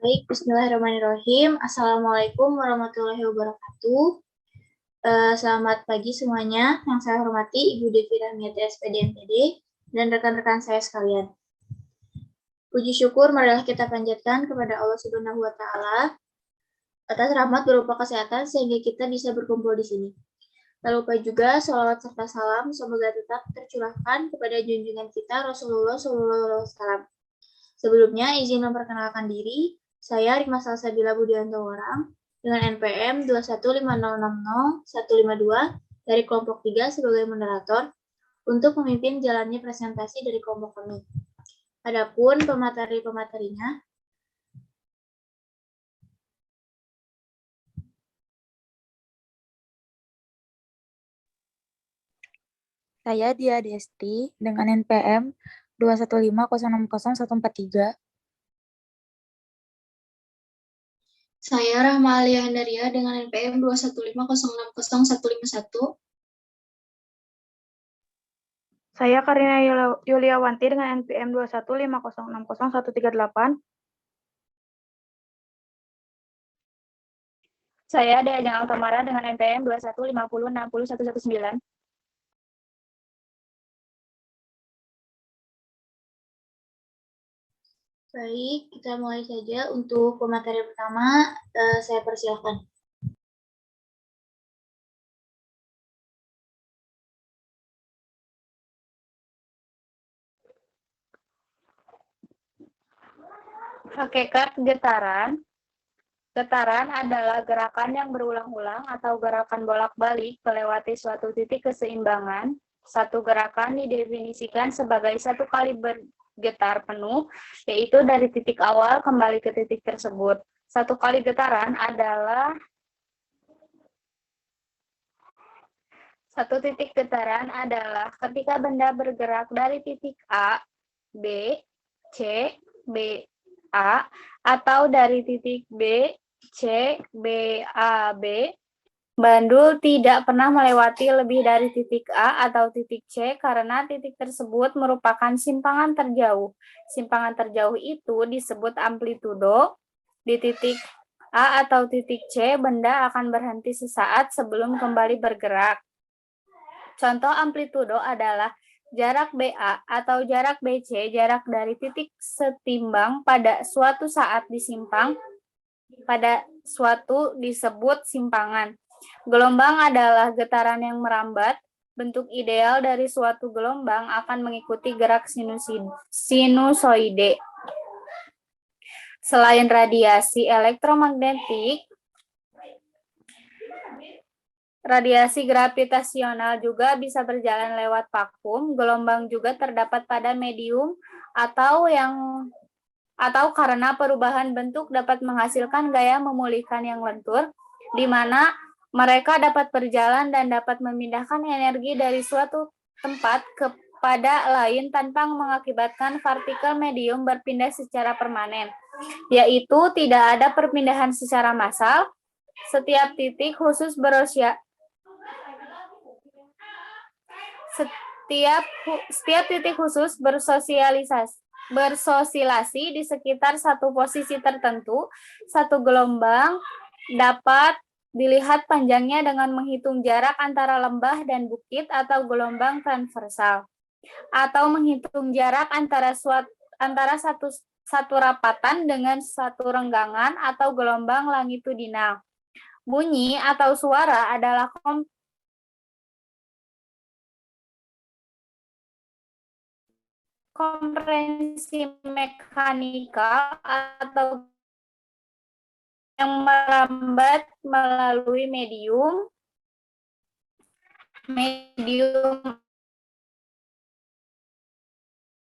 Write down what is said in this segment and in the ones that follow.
Baik, bismillahirrahmanirrahim. Assalamualaikum warahmatullahi wabarakatuh. Selamat pagi semuanya. Yang saya hormati Ibu Devi Rahmiati SPD MPD dan rekan-rekan saya sekalian. Puji syukur marilah kita panjatkan kepada Allah Subhanahu wa Ta'ala atas rahmat berupa kesehatan sehingga kita bisa berkumpul di sini. Tak lupa juga sholawat serta salam semoga tetap tercurahkan kepada junjungan kita Rasulullah SAW. Sebelumnya izin memperkenalkan diri. Saya Rima Salsabila Budianto Warang dengan NPM 215006152 dari kelompok 3 sebagai moderator untuk memimpin jalannya presentasi dari kelompok kami. Adapun pemateri-pematerinya, saya Dia Desti dengan NPM 215060143. saya Rahma Alia Handaria dengan NPM 215060151. Saya Karina Yuliawanti dengan NPM 215060138. Saya Dea Altamara dengan NPM 215060119. Baik, kita mulai saja. Untuk pemateri pertama, saya persilahkan. Hakikat getaran. Getaran adalah gerakan yang berulang-ulang atau gerakan bolak-balik melewati suatu titik keseimbangan. Satu gerakan didefinisikan sebagai satu kali bergetar penuh, yaitu dari titik awal kembali ke titik tersebut. Satu kali getaran adalah satu titik getaran adalah ketika benda bergerak dari titik A, B, C, B, A, atau dari titik B, C, B, A, B. Bandul tidak pernah melewati lebih dari titik A atau titik C karena titik tersebut merupakan simpangan terjauh. Simpangan terjauh itu disebut amplitudo. Di titik A atau titik C, benda akan berhenti sesaat sebelum kembali bergerak. Contoh amplitudo adalah jarak BA atau jarak BC, jarak dari titik setimbang pada suatu saat disimpang, pada suatu disebut simpangan. Gelombang adalah getaran yang merambat. Bentuk ideal dari suatu gelombang akan mengikuti gerak sinusoide. Selain radiasi elektromagnetik, radiasi gravitasional juga bisa berjalan lewat vakum. Gelombang juga terdapat pada medium atau karena perubahan bentuk dapat menghasilkan gaya memulihkan yang lentur, di mana mereka dapat berjalan dan dapat memindahkan energi dari suatu tempat kepada lain tanpa mengakibatkan partikel medium berpindah secara permanen, yaitu tidak ada perpindahan secara massal. Setiap titik khusus bersosilasi di sekitar satu posisi tertentu. Satu gelombang dapat dilihat panjangnya dengan menghitung jarak antara lembah dan bukit atau gelombang transversal, atau menghitung jarak antara satu rapatan dengan satu renggangan atau gelombang longitudinal. Bunyi atau suara adalah kompresi mekanikal atau yang merambat melalui medium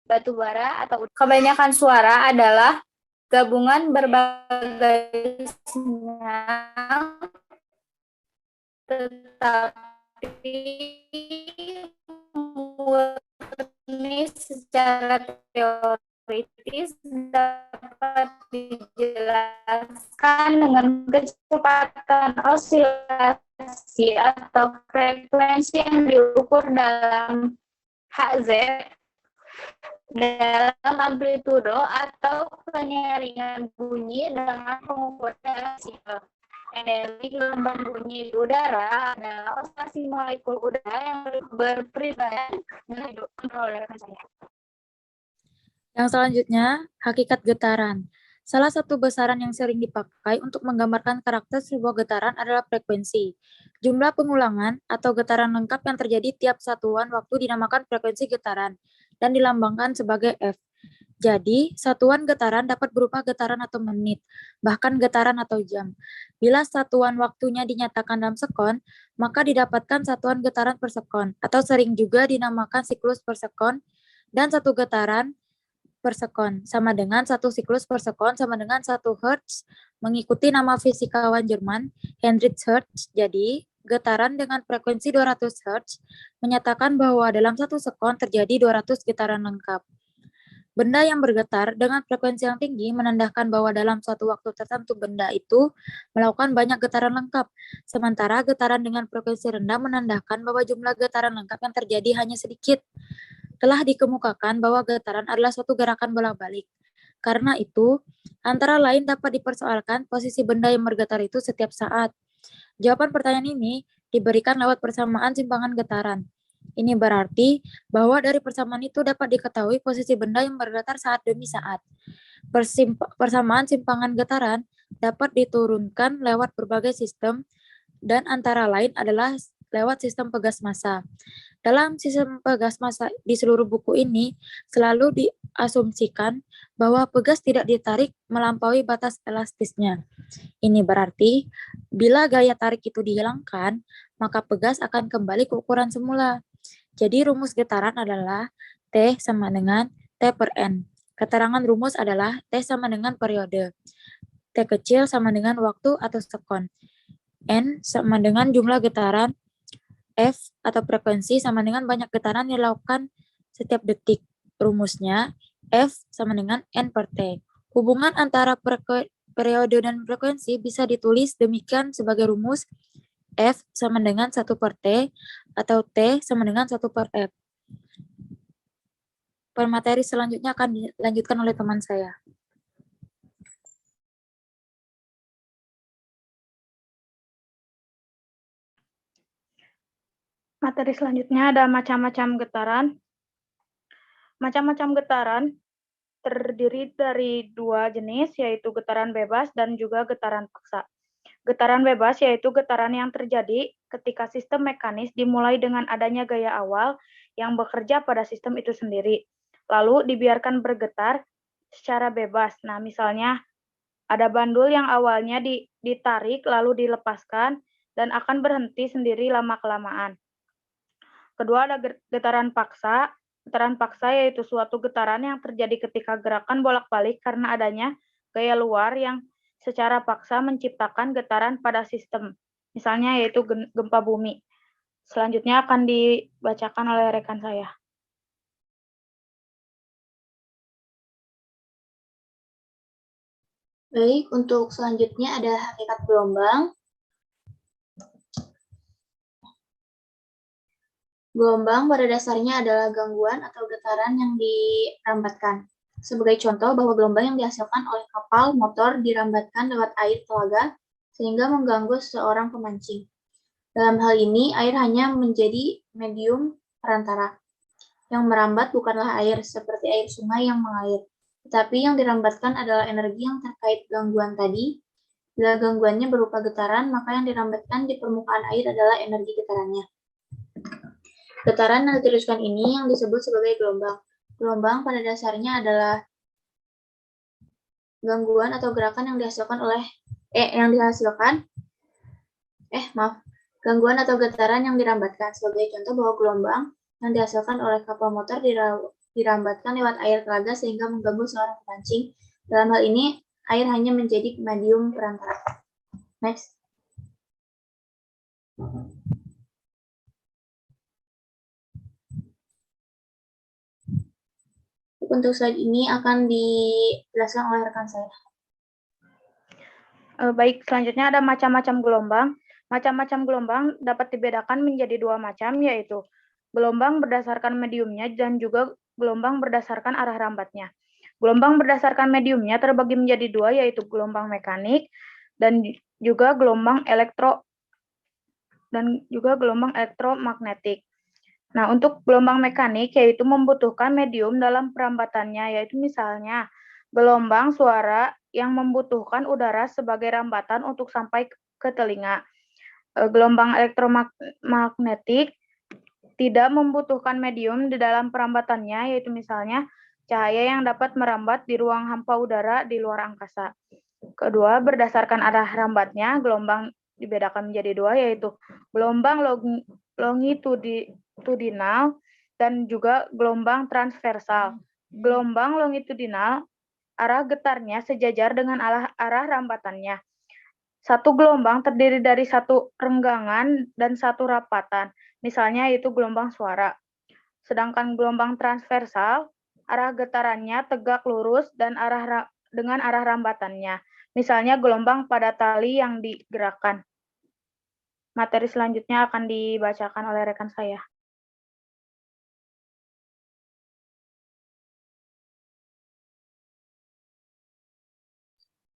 batu bara atau kebanyakan suara adalah gabungan berbagai sinyal, tetapi murni secara teoritis dapat dijelaskan dengan kecepatan osilasi atau frekuensi yang diukur dalam Hz. dalam amplitudo atau penyaringan bunyi dengan pengukuran hasil. Energi gelombang bunyi di udara adalah oscilasi molekul udara yang berperilaku dengan kontrol saya. Yang selanjutnya, hakikat getaran. Salah satu besaran yang sering dipakai untuk menggambarkan karakter sebuah getaran adalah frekuensi. Jumlah pengulangan atau getaran lengkap yang terjadi tiap satuan waktu dinamakan frekuensi getaran dan dilambangkan sebagai F. Jadi, satuan getaran dapat berupa getaran atau menit, bahkan getaran atau jam. Bila satuan waktunya dinyatakan dalam sekon, maka didapatkan satuan getaran per sekon, atau sering juga dinamakan siklus per sekon, dan satu getaran per sekon, sama dengan satu siklus per sekon sama dengan 1 Hertz, mengikuti nama fisikawan Jerman, Heinrich Hertz. Jadi, getaran dengan frekuensi 200 Hertz menyatakan bahwa dalam satu sekon terjadi 200 getaran lengkap. Benda yang bergetar dengan frekuensi yang tinggi menandakan bahwa dalam suatu waktu tertentu benda itu melakukan banyak getaran lengkap, sementara getaran dengan frekuensi rendah menandakan bahwa jumlah getaran lengkap yang terjadi hanya sedikit. Telah dikemukakan bahwa getaran adalah suatu gerakan bolak-balik. Karena itu, antara lain dapat dipersoalkan posisi benda yang bergetar itu setiap saat. Jawaban pertanyaan ini diberikan lewat persamaan simpangan getaran. Ini berarti bahwa dari persamaan itu dapat diketahui posisi benda yang bergetar saat demi saat. Persamaan simpangan getaran dapat diturunkan lewat berbagai sistem dan antara lain adalah lewat sistem pegas massa. Dalam sistem pegas massa di seluruh buku ini selalu diasumsikan bahwa pegas tidak ditarik melampaui batas elastisnya. Ini berarti bila gaya tarik itu dihilangkan, maka pegas akan kembali ke ukuran semula. Jadi rumus getaran adalah T sama dengan T per N. Keterangan rumus adalah T sama dengan periode. T kecil sama dengan waktu atau sekon. N sama dengan jumlah getaran. F atau frekuensi sama dengan banyak getaran yang dilakukan setiap detik. Rumusnya F sama dengan N per T. Hubungan antara periode dan frekuensi bisa ditulis demikian sebagai rumus F sama dengan 1 per T atau T sama dengan 1 per F. Materi selanjutnya akan dilanjutkan oleh teman saya. Materi selanjutnya ada macam-macam getaran. Macam-macam getaran terdiri dari dua jenis, yaitu getaran bebas dan juga getaran paksa. Getaran bebas yaitu getaran yang terjadi ketika sistem mekanis dimulai dengan adanya gaya awal yang bekerja pada sistem itu sendiri, lalu dibiarkan bergetar secara bebas. Nah, misalnya ada bandul yang awalnya ditarik lalu dilepaskan dan akan berhenti sendiri lama-kelamaan. Kedua ada getaran paksa. Getaran paksa yaitu suatu getaran yang terjadi ketika gerakan bolak-balik karena adanya gaya luar yang secara paksa menciptakan getaran pada sistem. Misalnya yaitu gempa bumi. Selanjutnya akan dibacakan oleh rekan saya. Baik, untuk selanjutnya ada hakikat gelombang. Gelombang pada dasarnya adalah gangguan atau getaran yang dirambatkan. Sebagai contoh bahwa gelombang yang dihasilkan oleh kapal motor dirambatkan lewat air telaga sehingga mengganggu seseorang pemancing. Dalam hal ini, air hanya menjadi medium perantara. Yang merambat bukanlah air seperti air sungai yang mengalir, tetapi yang dirambatkan adalah energi yang terkait gangguan tadi. Bila gangguannya berupa getaran, maka yang dirambatkan di permukaan air adalah energi getarannya. Getaran yang dituliskan ini yang disebut sebagai gelombang. Gelombang pada dasarnya adalah gangguan atau gerakan yang dihasilkan gangguan atau getaran yang dirambatkan. Sebagai contoh bahwa gelombang yang dihasilkan oleh kapal motor dirambatkan lewat air telaga sehingga mengganggu seorang pemancing. Dalam hal ini, air hanya menjadi medium perantara. Next. Untuk slide ini akan dijelaskan oleh rekan saya. Baik, selanjutnya ada macam-macam gelombang. Macam-macam gelombang dapat dibedakan menjadi dua macam, yaitu gelombang berdasarkan mediumnya dan juga gelombang berdasarkan arah rambatnya. Gelombang berdasarkan mediumnya terbagi menjadi dua, yaitu gelombang mekanik dan juga gelombang elektromagnetik. Nah, untuk gelombang mekanik yaitu membutuhkan medium dalam perambatannya, yaitu misalnya gelombang suara yang membutuhkan udara sebagai rambatan untuk sampai ke telinga. Gelombang elektromagnetik tidak membutuhkan medium di dalam perambatannya, yaitu misalnya cahaya yang dapat merambat di ruang hampa udara di luar angkasa. Kedua, berdasarkan arah rambatnya, gelombang dibedakan menjadi dua, yaitu gelombang longitudinal dan juga gelombang transversal. Gelombang longitudinal, arah getarnya sejajar dengan arah rambatannya. Satu gelombang terdiri dari satu renggangan dan satu rapatan, misalnya yaitu gelombang suara. Sedangkan gelombang transversal, arah getarannya tegak lurus dan dengan arah rambatannya. Misalnya gelombang pada tali yang digerakkan. Materi selanjutnya akan dibacakan oleh rekan saya.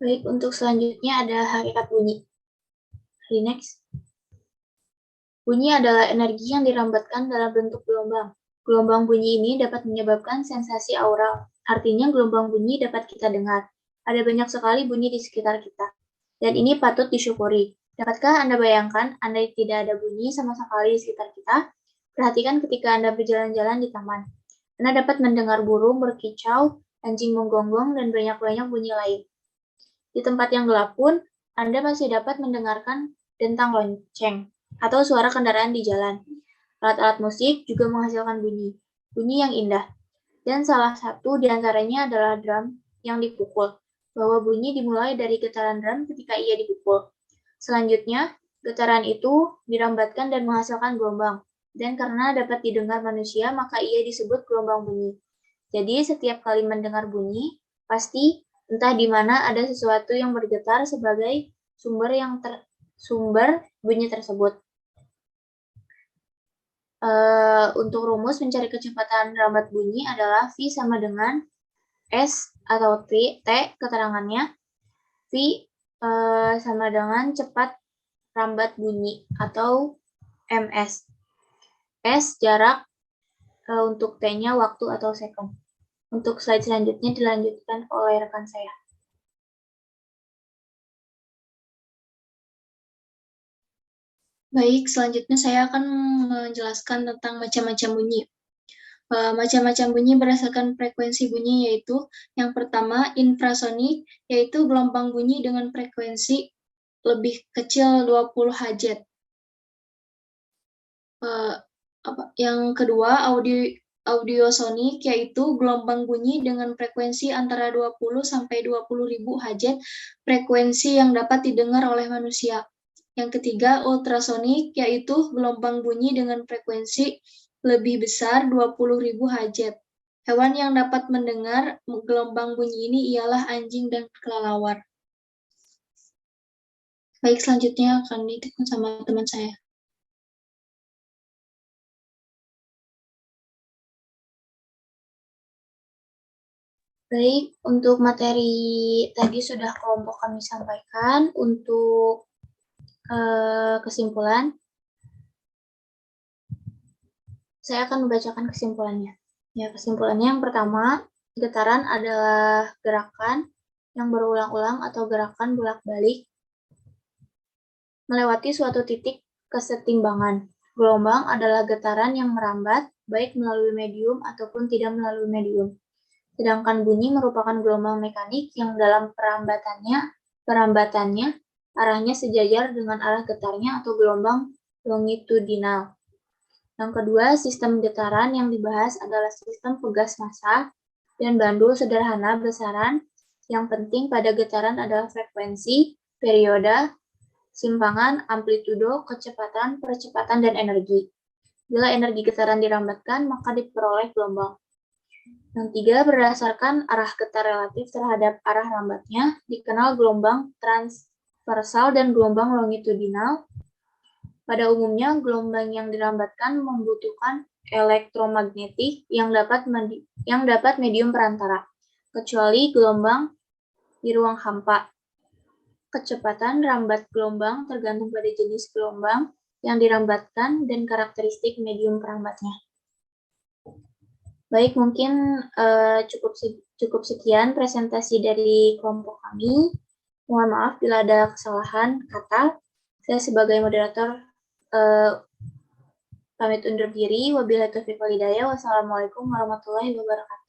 Baik, untuk selanjutnya ada hakikat bunyi. Next. Bunyi adalah energi yang dirambatkan dalam bentuk gelombang. Gelombang bunyi ini dapat menyebabkan sensasi aural. Artinya gelombang bunyi dapat kita dengar. Ada banyak sekali bunyi di sekitar kita. Dan ini patut disyukuri. Dapatkah Anda bayangkan andai tidak ada bunyi sama sekali di sekitar kita? Perhatikan ketika Anda berjalan-jalan di taman. Anda dapat mendengar burung berkicau, anjing menggonggong, dan banyak-banyak bunyi lain. Di tempat yang gelap pun, Anda masih dapat mendengarkan dentang lonceng atau suara kendaraan di jalan. Alat-alat musik juga menghasilkan bunyi yang indah. Dan salah satu di antaranya adalah drum yang dipukul, bahwa bunyi dimulai dari getaran drum ketika ia dipukul. Selanjutnya, getaran itu dirambatkan dan menghasilkan gelombang. Dan karena dapat didengar manusia, maka ia disebut gelombang bunyi. Jadi, setiap kali mendengar bunyi, pasti entah di mana ada sesuatu yang bergetar sebagai sumber bunyi tersebut. Untuk rumus mencari kecepatan rambat bunyi adalah V sama dengan S atau T keterangannya. V sama dengan cepat rambat bunyi atau ms. S jarak, untuk T-nya waktu atau second. Untuk slide selanjutnya dilanjutkan oleh rekan saya. Baik, selanjutnya saya akan menjelaskan tentang macam-macam bunyi. Macam-macam bunyi berdasarkan frekuensi bunyi, yaitu yang pertama infrasonik, yaitu gelombang bunyi dengan frekuensi lebih kecil 20 Hz. Yang kedua audiosonik, yaitu gelombang bunyi dengan frekuensi antara 20 sampai 20.000 Hz, frekuensi yang dapat didengar oleh manusia. Yang ketiga, ultrasonik, yaitu gelombang bunyi dengan frekuensi lebih besar 20.000 Hz. Hewan yang dapat mendengar gelombang bunyi ini ialah anjing dan kelelawar. Baik, selanjutnya akan ditekan sama teman saya. Baik, untuk materi tadi sudah kelompok kami sampaikan. Untuk kesimpulan, saya akan membacakan kesimpulannya. Ya, kesimpulannya yang pertama, getaran adalah gerakan yang berulang-ulang atau gerakan bolak-balik melewati suatu titik kesetimbangan. Gelombang adalah getaran yang merambat, baik melalui medium ataupun tidak melalui medium. Sedangkan bunyi merupakan gelombang mekanik yang dalam perambatannya arahnya sejajar dengan arah getarnya atau gelombang longitudinal. Yang kedua, sistem getaran yang dibahas adalah sistem pegas massa dan bandul sederhana besaran. Yang penting pada getaran adalah frekuensi, periode, simpangan, amplitudo, kecepatan, percepatan, dan energi. Bila energi getaran dirambatkan, maka diperoleh gelombang. Yang tiga, berdasarkan arah getar relatif terhadap arah rambatnya, dikenal gelombang transversal dan gelombang longitudinal. Pada umumnya, gelombang yang dirambatkan membutuhkan elektromagnetik yang dapat medium perantara, kecuali gelombang di ruang hampa. Kecepatan rambat gelombang tergantung pada jenis gelombang yang dirambatkan dan karakteristik medium perambatnya. Baik, mungkin cukup sekian presentasi dari kelompok kami. Mohon maaf bila ada kesalahan kata. Saya sebagai moderator pamit undur diri. Wabillahi taufiq wal hidayah. Wassalamualaikum warahmatullahi wabarakatuh.